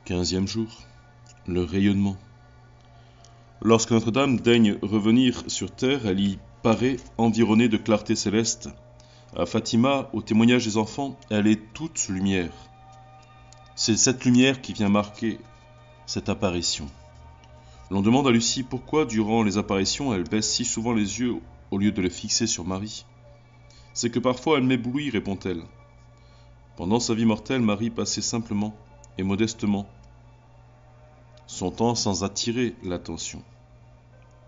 15e jour, le rayonnement. Lorsque Notre-Dame daigne revenir sur terre, elle y paraît environnée de clarté céleste. À Fatima, au témoignage des enfants, elle est toute lumière. C'est cette lumière qui vient marquer cette apparition. L'on demande à Lucie pourquoi, durant les apparitions, elle baisse si souvent les yeux au lieu de les fixer sur Marie. C'est que parfois elle m'éblouit, répond-elle. Pendant sa vie mortelle, Marie passait simplement et modestement son temps sans attirer l'attention.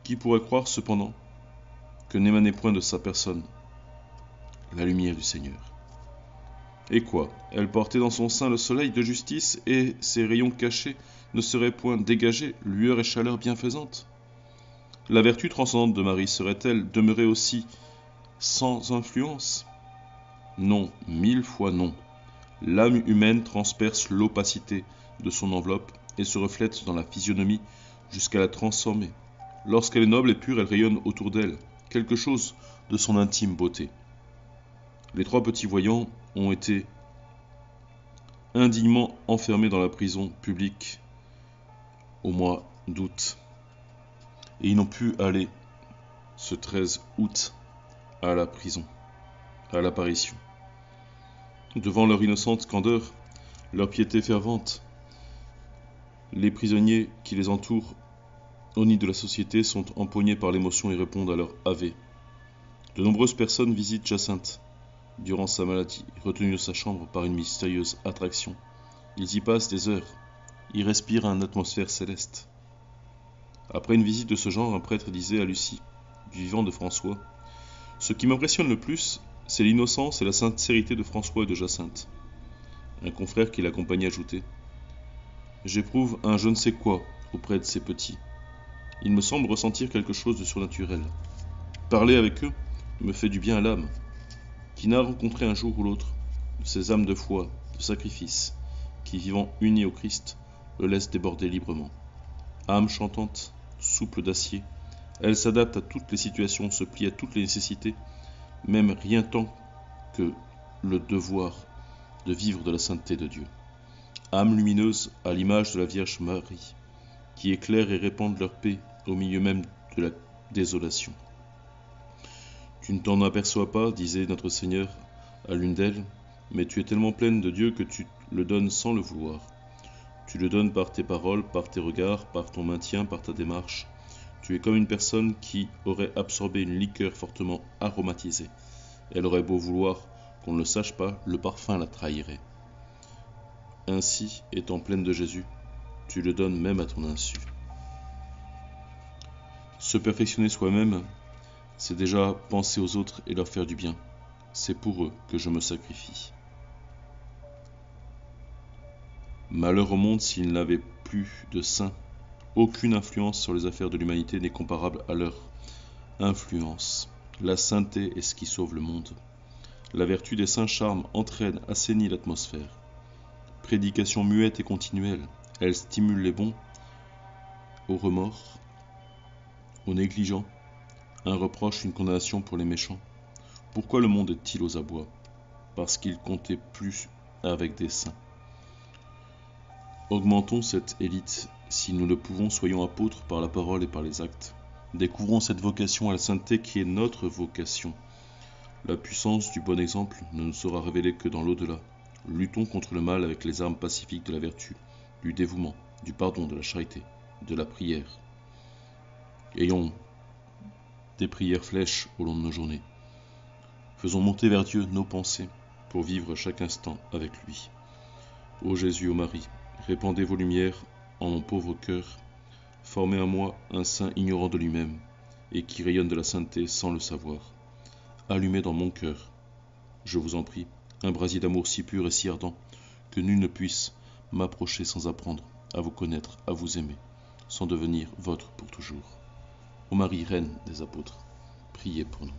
Qui pourrait croire cependant que n'émanait point de sa personne la lumière du Seigneur? Et quoi? Elle portait dans son sein le soleil de justice, et ses rayons cachés ne seraient point dégagés, lueur et chaleur bienfaisantes? La vertu transcendante de Marie serait-elle demeurée aussi sans influence? Non, 1000 fois non. L'âme humaine transperce l'opacité de son enveloppe et se reflète dans la physionomie jusqu'à la transformer. Lorsqu'elle est noble et pure, elle rayonne autour d'elle quelque chose de son intime beauté. Les 3 petits voyants ont été indignement enfermés dans la prison publique au mois d'août. Et ils n'ont pu aller ce 13 août à la prison, à l'apparition. Devant leur innocente candeur, leur piété fervente, les prisonniers qui les entourent au nid de la société sont empoignés par l'émotion et répondent à leur ave. De nombreuses personnes visitent Jacinthe durant sa maladie, retenue de sa chambre par une mystérieuse attraction. Ils y passent des heures, y respirent une atmosphère céleste. Après une visite de ce genre, un prêtre disait à Lucie, du vivant de François, « Ce qui m'impressionne le plus, c'est l'innocence et la sincérité de François et de Jacinthe. » Un confrère qui l'accompagnait ajoutait, « J'éprouve un je ne sais quoi auprès de ces petits. Il me semble ressentir quelque chose de surnaturel. Parler avec eux me fait du bien à l'âme. Qui n'a rencontré un jour ou l'autre de ces âmes de foi, de sacrifice, qui, vivant unies au Christ, le laissent déborder librement. Âme chantante, souple d'acier, elle s'adapte à toutes les situations, se plie à toutes les nécessités, même rien tant que le devoir de vivre de la sainteté de Dieu. Âme lumineuse à l'image de la Vierge Marie, qui éclairent et répandent leur paix au milieu même de la désolation. Tu ne t'en aperçois pas, disait notre Seigneur à l'une d'elles, mais tu es tellement pleine de Dieu que tu le donnes sans le vouloir. Tu le donnes par tes paroles, par tes regards, par ton maintien, par ta démarche. Tu es comme une personne qui aurait absorbé une liqueur fortement aromatisée. Elle aurait beau vouloir qu'on ne le sache pas, le parfum la trahirait. Ainsi, étant pleine de Jésus, tu le donnes même à ton insu. Se perfectionner soi-même, c'est déjà penser aux autres et leur faire du bien. C'est pour eux que je me sacrifie. Malheur au monde s'il n'avait plus de saints. Aucune influence sur les affaires de l'humanité n'est comparable à leur influence. La sainteté est ce qui sauve le monde. La vertu des saints charmes entraîne, assainit l'atmosphère. Prédication muette et continuelle, elle stimule les bons au remords, aux négligents. Un reproche, une condamnation pour les méchants. Pourquoi le monde est-il aux abois? Parce qu'il comptait plus avec des saints. Augmentons cette élite. Si nous le pouvons, soyons apôtres par la parole et par les actes. Découvrons cette vocation à la sainteté qui est notre vocation. La puissance du bon exemple ne nous sera révélée que dans l'au-delà. Luttons contre le mal avec les armes pacifiques de la vertu, du dévouement, du pardon, de la charité, de la prière. Ayons des prières flèches au long de nos journées. Faisons monter vers Dieu nos pensées pour vivre chaque instant avec lui. Ô Jésus, ô Marie, répandez vos lumières en mon pauvre cœur, formez en moi un saint ignorant de lui-même et qui rayonne de la sainteté sans le savoir. Allumez dans mon cœur, je vous en prie, un brasier d'amour si pur et si ardent que nul ne puisse m'approcher sans apprendre à vous connaître, à vous aimer, sans devenir votre pour toujours. Ô Marie, Reine des apôtres, priez pour nous.